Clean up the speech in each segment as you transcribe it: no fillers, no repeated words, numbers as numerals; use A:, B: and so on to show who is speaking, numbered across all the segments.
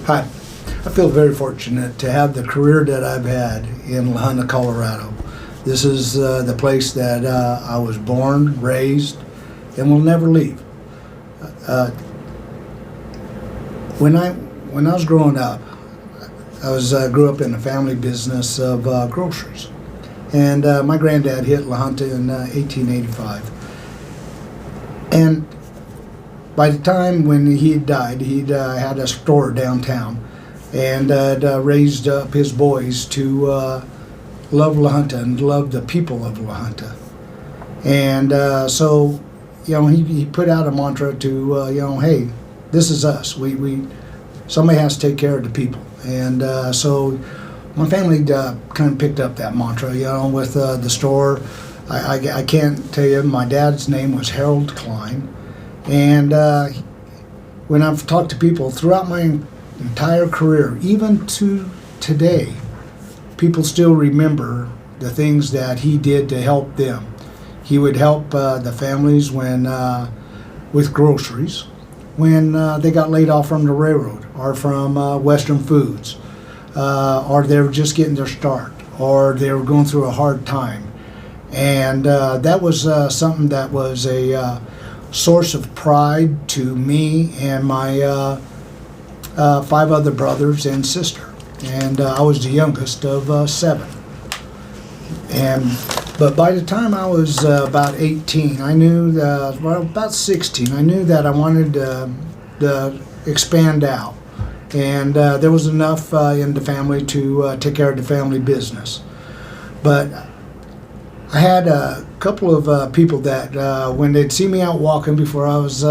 A: Hi. I feel very fortunate to have the career that I've had in La Junta, Colorado. This is the place that I was born, raised, and will never leave. When I was growing up, I grew up in a family business of groceries, and my granddad hit La Junta in 1885. And by the time when he had died, he'd had a store downtown, and raised up his boys to love La Junta and love the people of La Junta. And so, he put out a mantra to, hey, this is us. Somebody has to take care of the people. And so my family kind of picked up that mantra, with the store. I can't tell you, my dad's name was Harold Klein. And when I've talked to people throughout my entire career, even to today, people still remember the things that he did to help them. He would help the families with groceries when they got laid off from the railroad or from Western Foods, or they were just getting their start, or they were going through a hard time. And that was something that was a source of pride to me and my 5 other brothers and sister. And I was the youngest of 7. But by the time I was about 18, I knew that, about 16, I knew that I wanted to expand out. And there was enough in the family to take care of the family business. But I had a couple of people that when they'd see me out walking before I was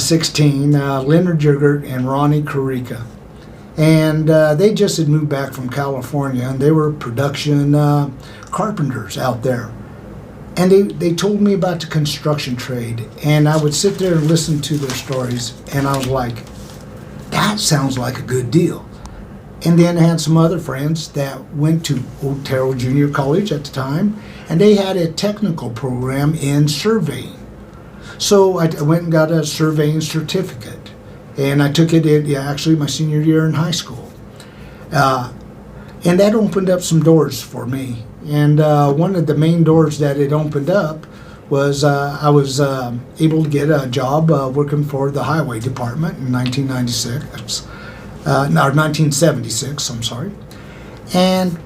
A: 16, Leonard Jurgert and Ronnie Carica. And they just had moved back from California, and they were production carpenters out there. And they told me about the construction trade, and I would sit there and listen to their stories, and I was like, that sounds like a good deal. And then I had some other friends that went to Otero Junior College at the time, and they had a technical program in surveying. So I went and got a surveying certificate, and I took it in actually my senior year in high school. And that opened up some doors for me. And one of the main doors that it opened up was I was able to get a job working for the highway department in 1976, I'm sorry. And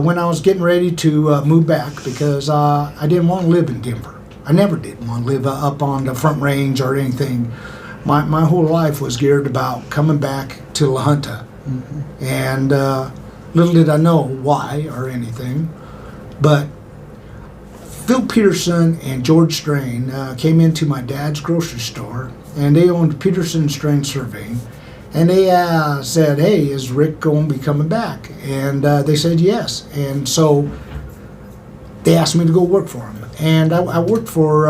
A: when I was getting ready to move back, because I didn't want to live in Denver. I never did want to live up on the Front Range or anything. My whole life was geared about coming back to La Junta. Mm-hmm. And little did I know why or anything, but Phil Peterson and George Strain came into my dad's grocery store, and they owned Peterson Strain Surveying, and they said, hey, is Rick going to be coming back? And they said yes. And so they asked me to go work for them. And I worked for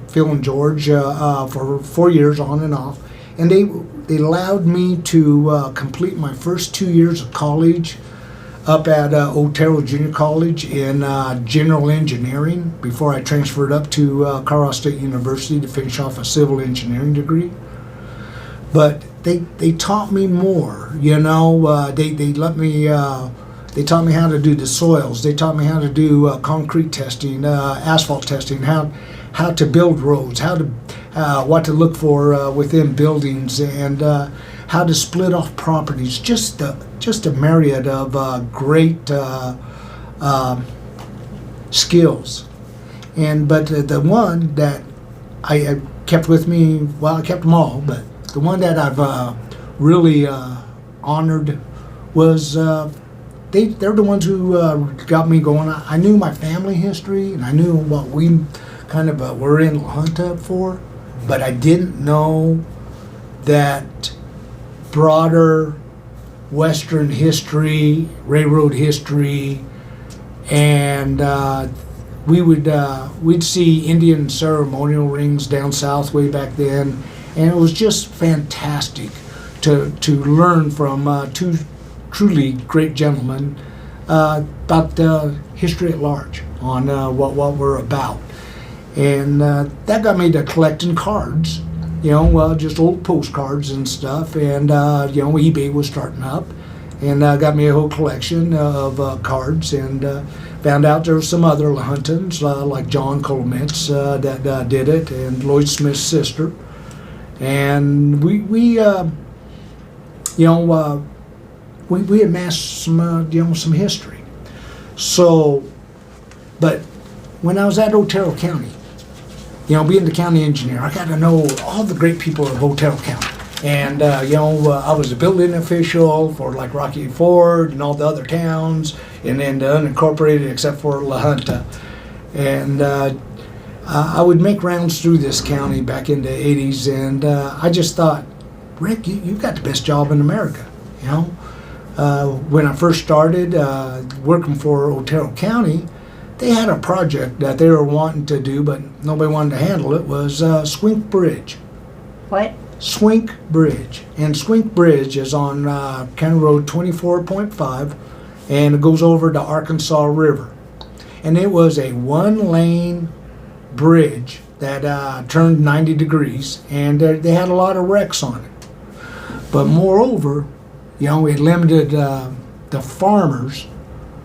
A: Phil and George for 4 years on and off, and they allowed me to complete my first 2 years of college up at Otero Junior College in general engineering before I transferred up to Colorado State University to finish off a civil engineering degree. But they taught me more, they let me. They taught me how to do the soils. They taught me how to do concrete testing, asphalt testing, how to build roads, what to look for within buildings, and how to split off properties. Just a myriad of great skills. But the one that I kept with me, well, I kept them all, but the one that I've really honored was. They're the ones who got me going. I knew my family history, and I knew what we kind of were in La Junta for, but I didn't know that broader Western history, railroad history, and we'd see Indian ceremonial rings down south way back then, and it was just fantastic to learn from two truly great gentlemen about the history at large on what we're about. And that got me to collecting cards just old postcards and stuff. And, eBay was starting up. And got me a whole collection of cards, and found out there were some other Lahuntans, like John Colomitz, that did it, and Lloyd Smith's sister. And we amassed some history. So, but when I was at Otero County, being the county engineer, I got to know all the great people of Otero County. And, I was a building official for like Rocky Ford and all the other towns, and then the unincorporated except for La Junta. And I would make rounds through this county back in the 80s, and I just thought, Rick, you've got the best job in America, When I first started working for Otero County, they had a project that they were wanting to do, but nobody wanted to handle it, was Swink Bridge.
B: What?
A: Swink Bridge. And Swink Bridge is on County Road 24.5, and it goes over the Arkansas River. And it was a one-lane bridge that turned 90 degrees, and they had a lot of wrecks on it. But moreover, it limited the farmers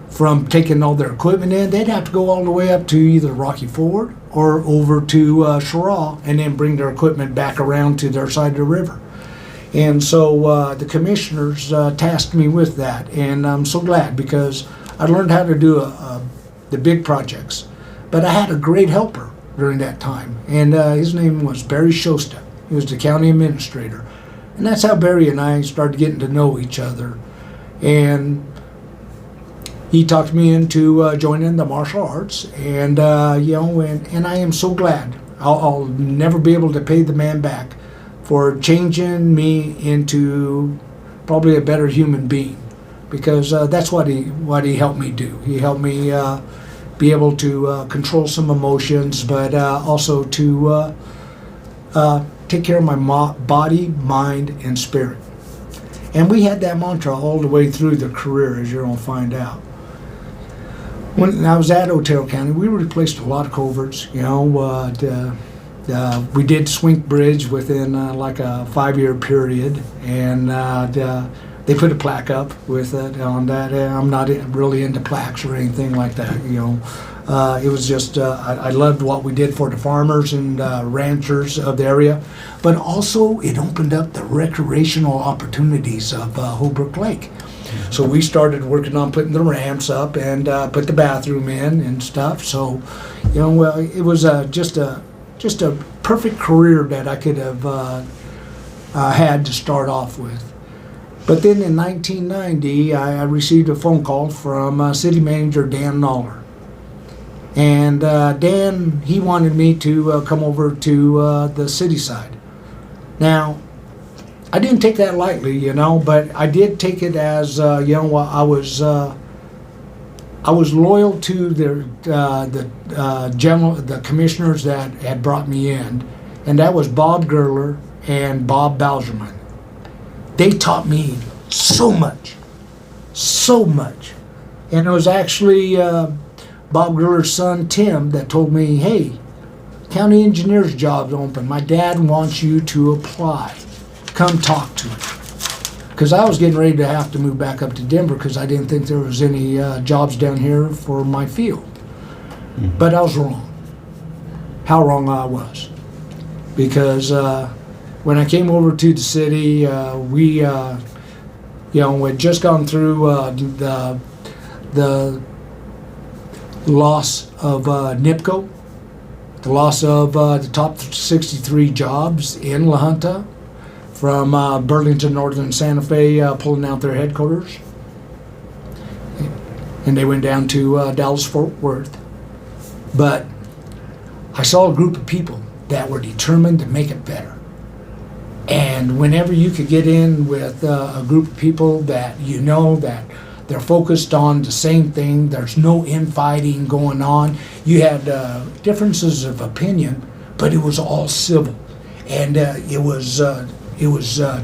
A: from taking all their equipment in. They'd have to go all the way up to either Rocky Ford or over to Cheraw, and then bring their equipment back around to their side of the river. And so the commissioners tasked me with that, and I'm so glad, because I learned how to do the big projects. But I had a great helper during that time, and his name was Barry Shosta. He was the county administrator. And that's how Barry and I started getting to know each other. And he talked me into joining the martial arts, and and I am so glad. I'll never be able to pay the man back for changing me into probably a better human being, because that's what he helped me do. He helped me be able to control some emotions, but also to take care of my body, mind, and spirit. And we had that mantra all the way through the career, as you're going to find out. When I was at Otero County, we replaced a lot of culverts. We did Swink Bridge within like a 5-year period, and they put a plaque up with it on that. I'm not really into plaques or anything like that. It was just I loved what we did for the farmers and ranchers of the area, but also it opened up the recreational opportunities of Holbrook Lake. So we started working on putting the ramps up and put the bathroom in and stuff. So, it was just a perfect career that I could have had to start off with. But then in 1990, I received a phone call from City Manager Dan Noller. And Dan, he wanted me to come over to the city side. Now, I didn't take that lightly, but I did take it as, I was loyal to the commissioners that had brought me in, and that was Bob Gerler and Bob Bauserman. They taught me so much, and it was actually Bob Gerler's son Tim that told me, "Hey, county engineer's job's open. My dad wants you to apply. Come talk to him." Because I was getting ready to have to move back up to Denver, because I didn't think there was any jobs down here for my field. Mm-hmm. But I was wrong. How wrong I was. Because when I came over to the city, we had just gone through the loss of NIPCO, the loss of the top 63 jobs in La Junta, from Burlington, Northern Santa Fe, pulling out their headquarters. And they went down to Dallas-Fort Worth. But I saw a group of people that were determined to make it better. And whenever you could get in with a group of people that that they're focused on the same thing, there's no infighting going on. You had differences of opinion, but it was all civil. And it was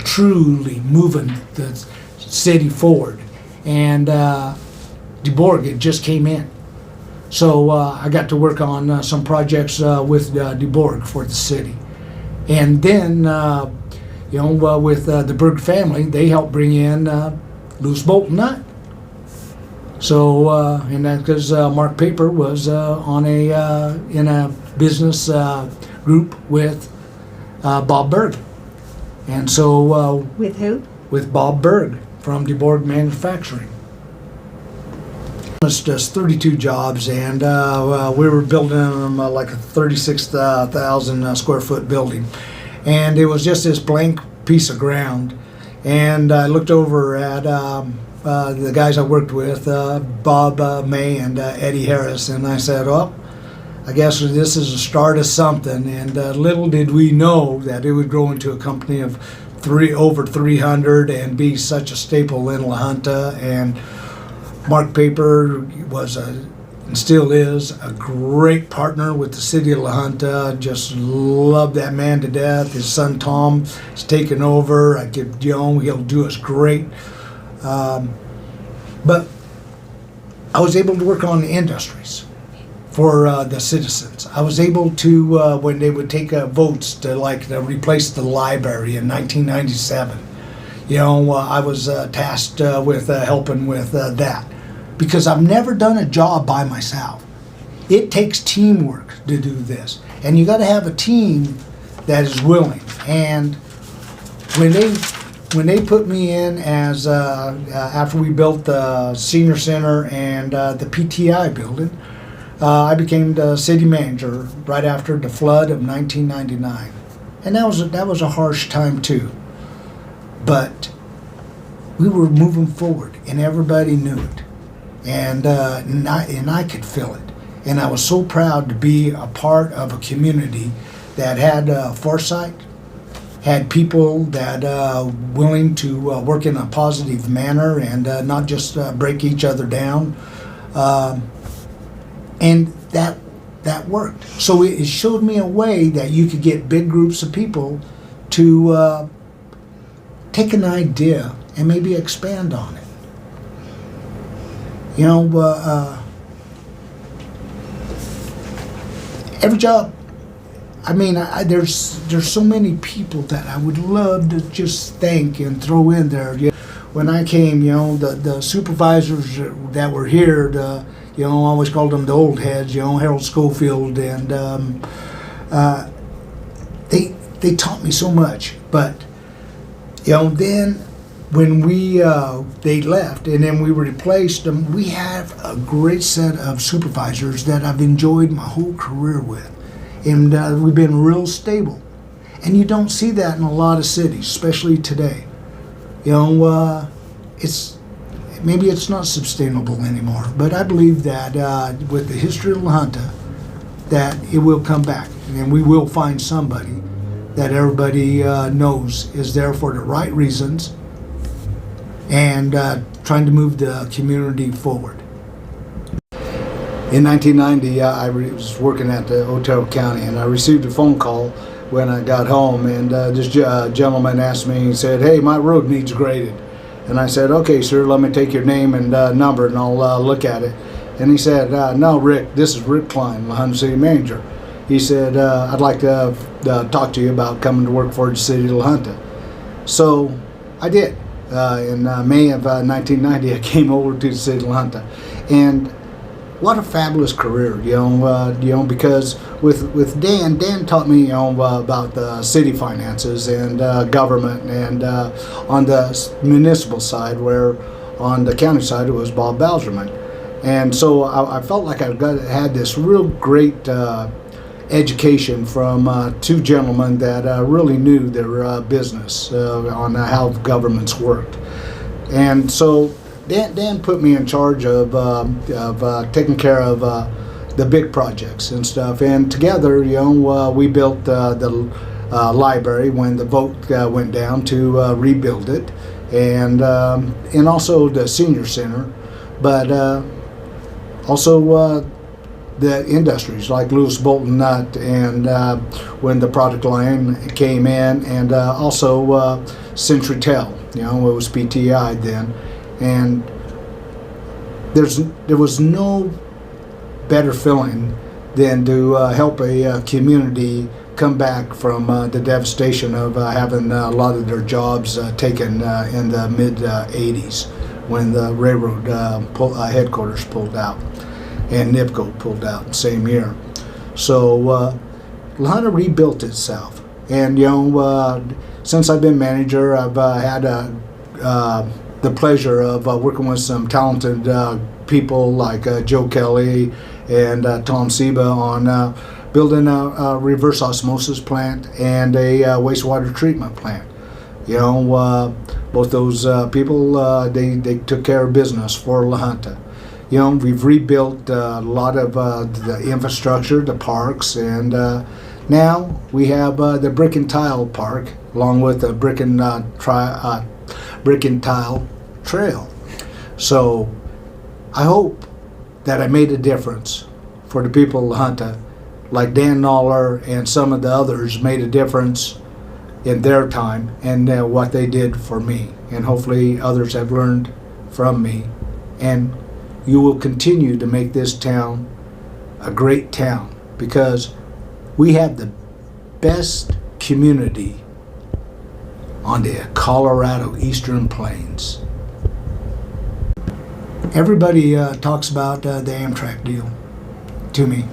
A: truly moving the city forward. And DeBorg, it just came in. So I got to work on some projects with DeBorg for the city. And then, with the Berg family, they helped bring in loose bolt and nut. So, and that because Mark Paper was in a business group with Bob Berg. And so...
B: With who?
A: With Bob Berg from DeBorg Manufacturing. It's just 32 jobs, and we were building them like a 36,000 square foot building. And it was just this blank piece of ground. And I looked over at the guys I worked with, Bob May and Eddie Harris, and I said, well, I guess this is the start of something. And little did we know that it would grow into a company of over 300 and be such a staple in La Junta. And Mark Paper was and still is a great partner with the city of La Junta. Just love that man to death. His son Tom has taken over. He'll do us great. But I was able to work on the industries for the citizens. I was able to, when they would take votes to replace the library in 1997, I was tasked with helping with that. Because I've never done a job by myself. It takes teamwork to do this. And you got to have a team that is willing. And when they put me in as, after we built the senior center and the PTI building, I became the city manager right after the flood of 1999. And that was a harsh time too. But we were moving forward and everybody knew it. And I could feel it. And I was so proud to be a part of a community that had foresight, had people that willing to work in a positive manner and not just break each other down. And that worked. So it showed me a way that you could get big groups of people to take an idea and maybe expand on it. Every job, there's so many people that I would love to just thank and throw in there. When I came, the supervisors that were here, I always called them the old heads, Harold Schofield, and they taught me so much. But, then when they left and then we replaced them, we have a great set of supervisors that I've enjoyed my whole career with. And we've been real stable. And you don't see that in a lot of cities, especially today. Maybe it's not sustainable anymore, but I believe that with the history of La Junta, that it will come back and we will find somebody that everybody knows is there for the right reasons and trying to move the community forward. In 1990, I was working at the Otero County, and I received a phone call when I got home, and this gentleman asked me, he said, "Hey, my road needs graded." And I said, "Okay, sir, let me take your name and number, and I'll look at it." And he said, "No, Rick, this is Rick Klein, La Junta City Manager." He said, "I'd like to talk to you about coming to work for the city of La Junta." So I did. In May of 1990, I came over to the city of La Junta, and what a fabulous career, because with Dan taught me, about the city finances and government, and on the municipal side, where on the county side it was Bob Balzerman. And so I felt like I had this real great education from two gentlemen that really knew their business on how governments worked. And so Dan put me in charge of taking care of the big projects and stuff. And together, we built the library when the vote went down to rebuild it, and also the senior center, but also the industries like Lewis Bolton Nut, and when the product line came in, and also Century Tel, it was PTI then. And there was no better feeling than to help a community come back from the devastation of having a lot of their jobs taken in the mid-'80s when the railroad headquarters pulled out and NIPCO pulled out the same year. So La Junta rebuilt itself. And, since I've been manager, I've had the pleasure of working with some talented people like Joe Kelly and Tom Seba on building a reverse osmosis plant and a wastewater treatment plant. Both those people, they took care of business for La Junta. We've rebuilt a lot of the infrastructure, the parks, and now we have the brick and tile park along with the brick and tile trail. So I hope that I made a difference for the people of La Junta, like Dan Noller and some of the others made a difference in their time and what they did for me. And hopefully others have learned from me. And you will continue to make this town a great town because we have the best community on the Colorado Eastern Plains. Everybody talks about the Amtrak deal to me.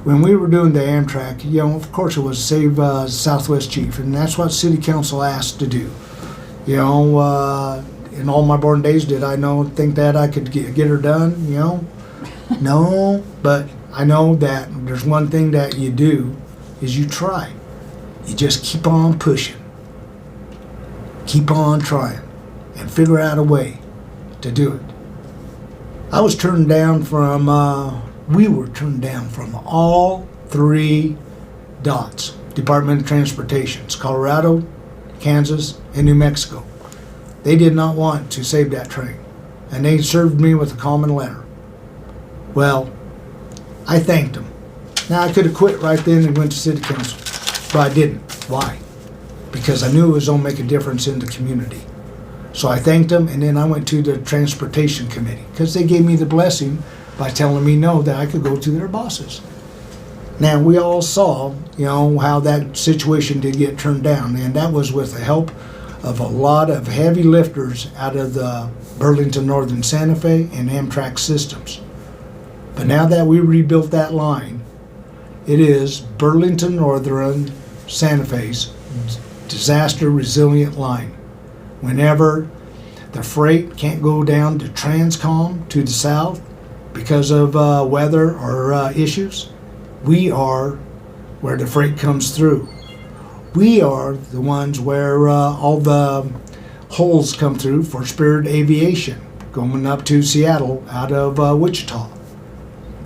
A: When we were doing the Amtrak, of course it was save Southwest Chief, and that's what City Council asked to do. In all my born days, did I think that I could get her done? No, but I know that there's one thing that you do is you try. You just keep on pushing. Keep on trying and figure out a way to do it. I was turned down from, we were turned down from all three DOTs, Department of Transportations, Colorado, Kansas, and New Mexico. They did not want to save that train, and they served me with a common letter. Well, I thanked them. Now, I could have quit right then and went to City Council, but I didn't. Why? Because I knew it was going to make a difference in the community. So I thanked them, and then I went to the Transportation Committee because they gave me the blessing by telling me no, that I could go to their bosses. Now, we all saw, how that situation did get turned down, and that was with the help of a lot of heavy lifters out of the Burlington Northern Santa Fe and Amtrak systems. But now that we rebuilt that line, it is Burlington Northern Santa Fe's disaster resilient line. Whenever the freight can't go down to Transcom to the south because of weather or issues, we are where the freight comes through. We are the ones where all the holes come through for Spirit Aviation going up to Seattle out of Wichita.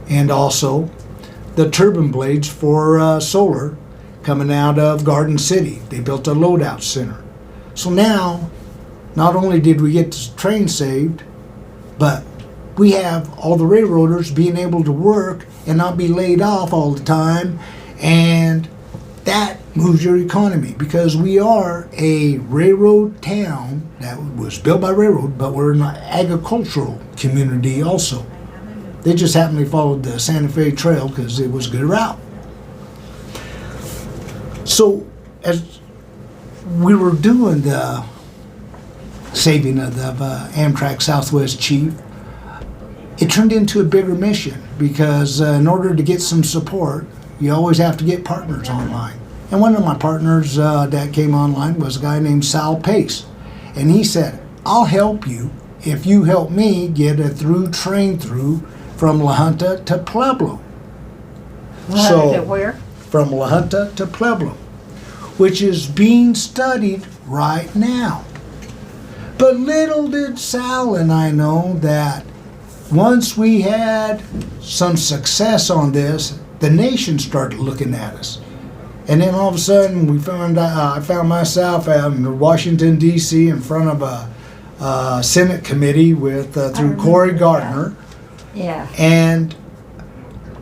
A: And also the turbine blades for solar coming out of Garden City. They built a loadout center. So now, not only did we get the train saved, but we have all the railroaders being able to work and not be laid off all the time, and that moves your economy because we are a railroad town that was built by railroad, but we're an agricultural community also. They just happened to follow the Santa Fe Trail because it was a good route. So as we were doing the saving of the Amtrak Southwest Chief, it turned into a bigger mission because in order to get some support, you always have to get partners online. And one of my partners that came online was a guy named Sal Pace. And he said, I'll help you if you help me get a through train through from La Junta to Pueblo.
B: So, where?
A: From La Junta to Pueblo, which is being studied right now. But little did Sal and I know that once we had some success on this, the nation started looking at us. And then all of a sudden, I found myself out in Washington, D.C. in front of a Senate committee with through Cory Gardner and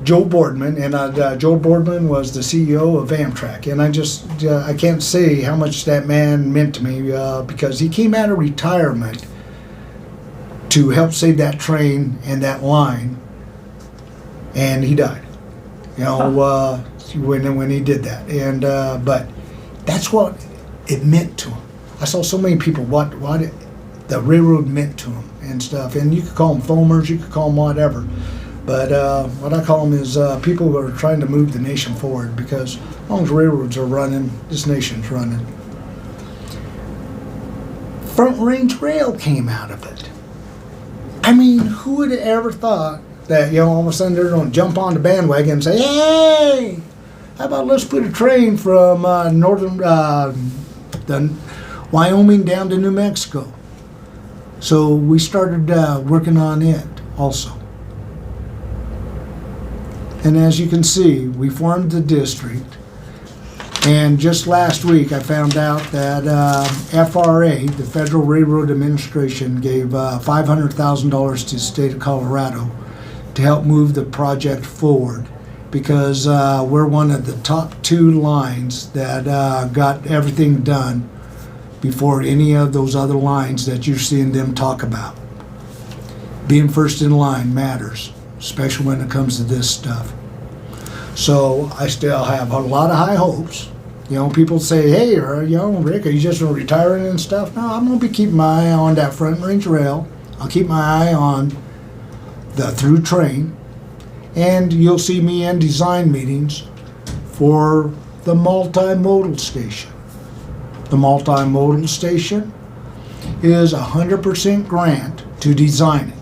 A: Joe Boardman. And Joe Boardman was the CEO of Amtrak. And I can't say how much that man meant to me because he came out of retirement to help save that train and that line, and he died. when he did that. And but that's what it meant to him. I saw so many people what the railroad meant to them and stuff. And you could call them foamers, you could call them whatever. But what I call them is people who are trying to move the nation forward, because as long as railroads are running, this nation's running. Front Range Rail came out of it. I mean, who would have ever thought that, you know, all of a sudden they're going to jump on the bandwagon and say, hey, how about let's put a train from the Wyoming down to New Mexico. So we started working on it also. And as you can see, we formed the district. And just last week I found out that FRA, the Federal Railroad Administration, gave $500,000 to the state of Colorado to help move the project forward, because we're one of the top 2 lines that got everything done before any of those other lines that you're seeing them talk about. Being first in line matters, especially when it comes to this stuff. So I still have a lot of high hopes. You know, people say, hey, you know, Rick, are you just retiring and stuff? No, I'm going to be keeping my eye on that Front Range Rail. I'll keep my eye on the through train. And you'll see me in design meetings for the multimodal station. The multimodal station is 100% grant to design it.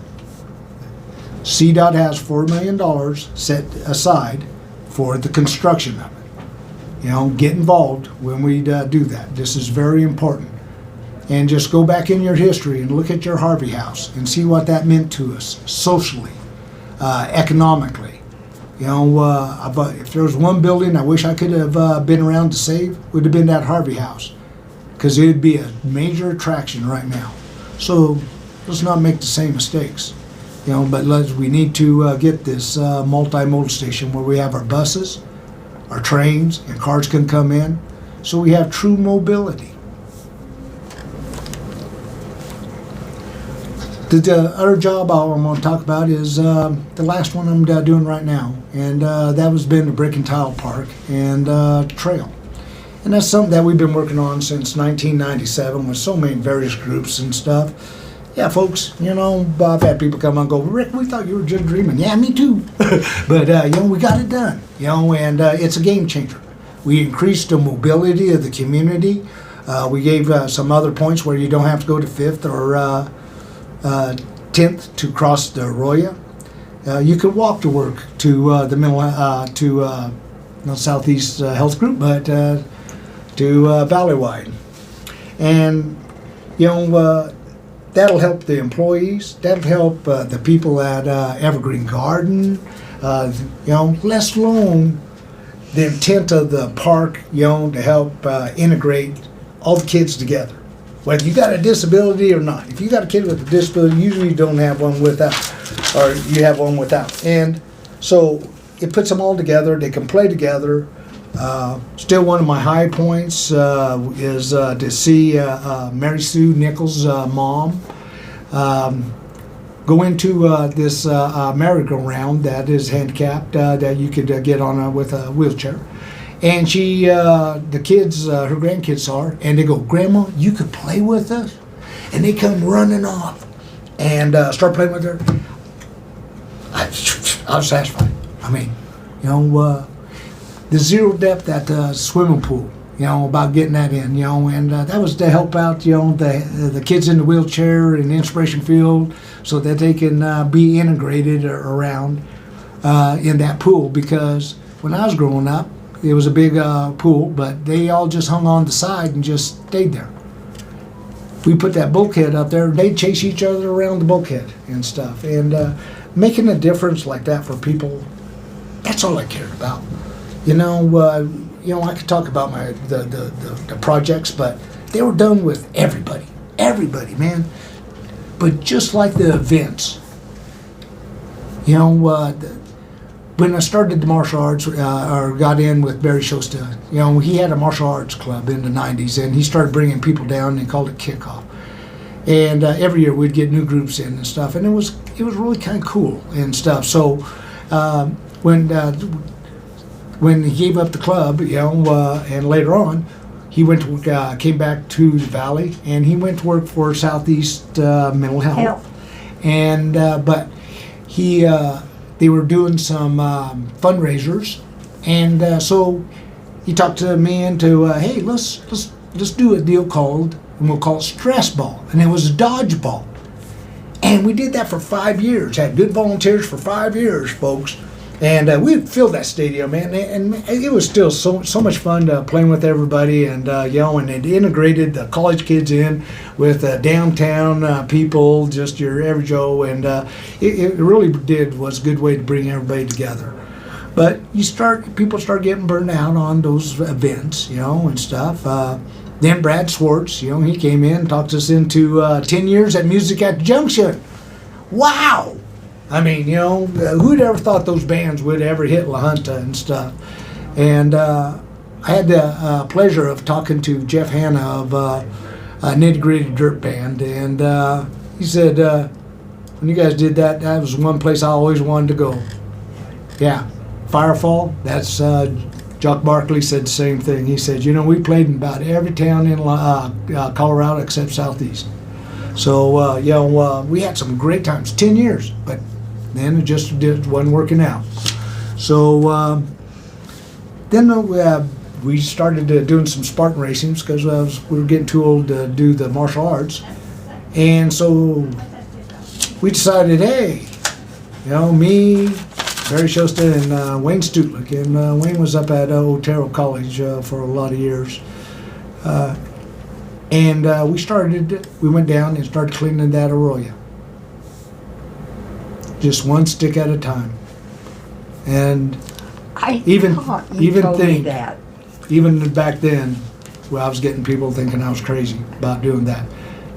A: CDOT has $4 million set aside for the construction of it. You know, get involved when we do that. This is very important. And just go back in your history and look at your Harvey House and see what that meant to us socially, economically. You know, if there was one building I wish I could have been around to save, would have been that Harvey House, because it would be a major attraction right now. So let's not make the same mistakes. You know, but we need to get this multimodal station where we have our buses, our trains, and cars can come in, so we have true mobility. The other job I'm going to talk about is the last one I'm doing right now, and that was been the Brick and Tile Park and Trail. And that's something that we've been working on since 1997 with so many various groups and stuff. Yeah, folks, you know, I've had people come and go, Rick, we thought you were just dreaming. Yeah, me too. But, you know, we got it done, you know, and it's a game changer. We increased the mobility of the community. We gave some other points where you don't have to go to 5th or 10th to cross the Arroyo. You could walk to work to the middle, not Southeast Health Group, but to Valleywide. And, you know, that'll help the employees. That'll help the people at Evergreen Garden. You know, let alone the intent of the park, you know, to help integrate all the kids together, whether you got a disability or not. If you got a kid with a disability, usually you don't have one without, or you have one without. And so it puts them all together. They can play together. Still one of my high points is to see Mary Sue Nichols' mom go into this merry-go-round that is handicapped, that you could get on with a wheelchair. And she, the kids, her grandkids saw her, and they go, Grandma, you could play with us? And they come running off and start playing with her. I was satisfied. I mean, you know, the zero depth at the swimming pool, you know, about getting that in, you know, and that was to help out, you know, the kids in the wheelchair and the Inspiration Field, so that they can be integrated around in that pool. Because when I was growing up, it was a big pool, but they all just hung on the side and just stayed there. We put that bulkhead up there, they'd chase each other around the bulkhead and stuff. And making a difference like that for people, that's all I cared about. You know, I could talk about the projects, but they were done with everybody, man. But just like the events, you know, when I started the martial arts, or got in with Barry Shosta, you know, he had a martial arts club in the 90s, and he started bringing people down and called it Kickoff. And every year we'd get new groups in and stuff, and it was really kind of cool and stuff. So when when he gave up the club, and later on, he went to came back to the valley, and he went to work for Southeast Mental Health. And but they were doing some fundraisers, and so he talked to me into hey, let's do a deal called, and we'll call it stress ball, and it was a dodgeball, and we did that for 5 years. Had good volunteers for 5 years, folks. And we filled that stadium, man, and it was still so much fun playing with everybody, and and it integrated the college kids in with downtown people, just your average Joe, and it really was a good way to bring everybody together. But people start getting burned out on those events, and stuff. Then Brad Swartz, he came in, talked us into 10 years at Music at the Junction. Wow! I mean, who'd ever thought those bands would ever hit La Junta and stuff? And I had the pleasure of talking to Jeff Hanna of Nitty Gritty Dirt Band, and he said, when you guys did that, that was one place I always wanted to go. Yeah, Firefall, that's, Jock Barkley said the same thing. He said, we played in about every town in Colorado except Southeast. So, we had some great times, 10 years, but then it just wasn't working out. So then we started doing some Spartan racings because we were getting too old to do the martial arts. And so we decided, hey, me, Barry Shosta, and Wayne Stutlick. And Wayne was up at Otero College for a lot of years. And we went down and started cleaning that arroyo. Just one stick at a time. And even back then, I was getting people thinking I was crazy about doing that.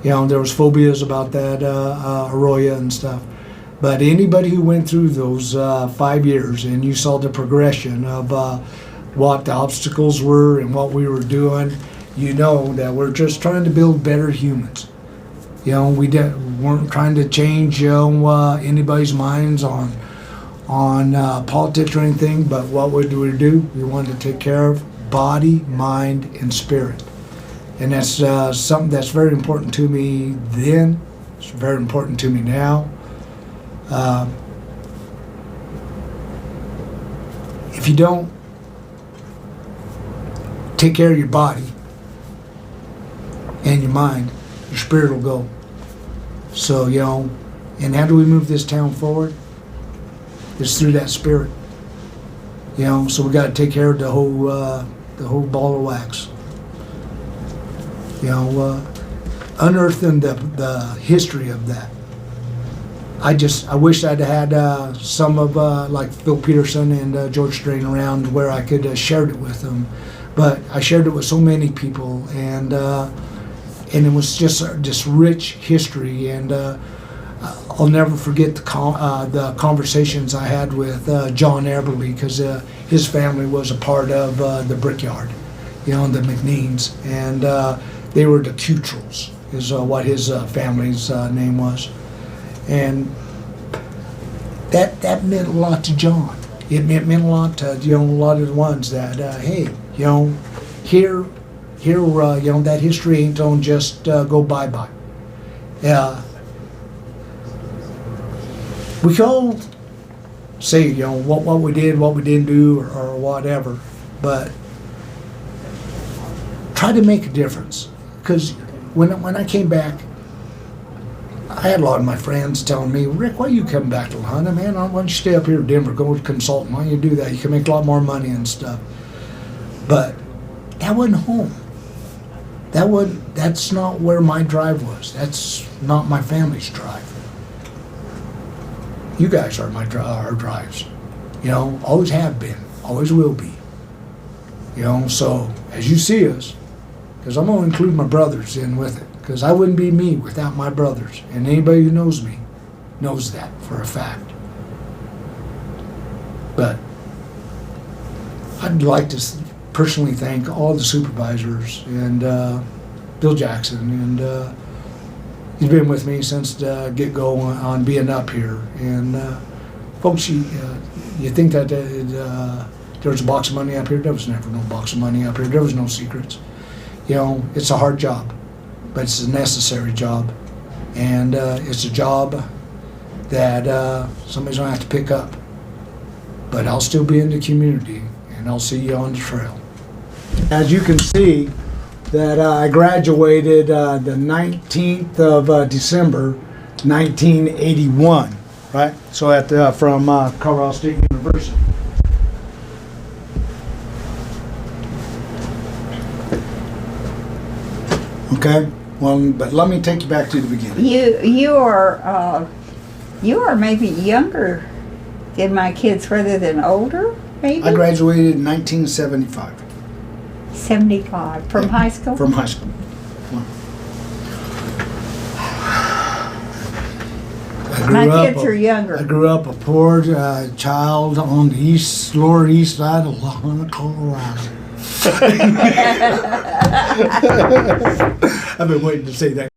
A: There was phobias about that arroyo and stuff. But anybody who went through those 5 years and you saw the progression of what the obstacles were and what we were doing, that we're just trying to build better humans. We weren't trying to change anybody's minds on politics or anything, but what would we do? We wanted to take care of body, mind, and spirit. And that's something that's very important to me then. It's very important to me now. If you don't take care of your body and your mind, your spirit will go. So, and how do we move this town forward? It's through that spirit. So we got to take care of the whole ball of wax. Unearthing the history of that. I wish I'd had some of like Phil Peterson and George Strain around where I could have shared it with them, but I shared it with so many people, and it was just this rich history, and I'll never forget the conversations I had with John Eberly, because his family was a part of the Brickyard, the McNeens, and they were the Cutrels, is what his family's name was. And that meant a lot to John. It meant a lot to a lot of the ones that hey, here that history ain't don't just go bye. We can all say what we did, what we didn't do, or whatever, but try to make a difference. Because when I came back, I had a lot of my friends telling me, Rick, why you come back to La Junta, man? Why don't you stay up here in Denver, go to consultant? Why don't you do that? You can make a lot more money and stuff. But that wasn't home. That's not where my drive was. That's not my family's drive. You guys are our drives. Always have been, always will be. So as you see us, because I'm going to include my brothers in with it, because I wouldn't be me without my brothers. And anybody who knows me knows that for a fact. But I'd like to personally thank all the supervisors and Bill Jackson, and he's been with me since the get-go on being up here. And folks, you think that There was a box of money up here. There was never no box of money up here. There was no secrets. You know, it's a hard job, but it's a necessary job. And it's a job that somebody's gonna have to pick up. But I'll still be in the community, and I'll see you on the trail. As you can see, that I graduated the 19th of December, 1981, right? So from Colorado State University. Okay, well, but let me take you back to the beginning.
B: You are maybe younger than my kids rather than older, maybe?
A: I graduated in 1975.
B: 75. From high school?
A: From high school.
B: My kids are younger.
A: I grew up a poor child on the lower east side of Colorado. I've been waiting to say that.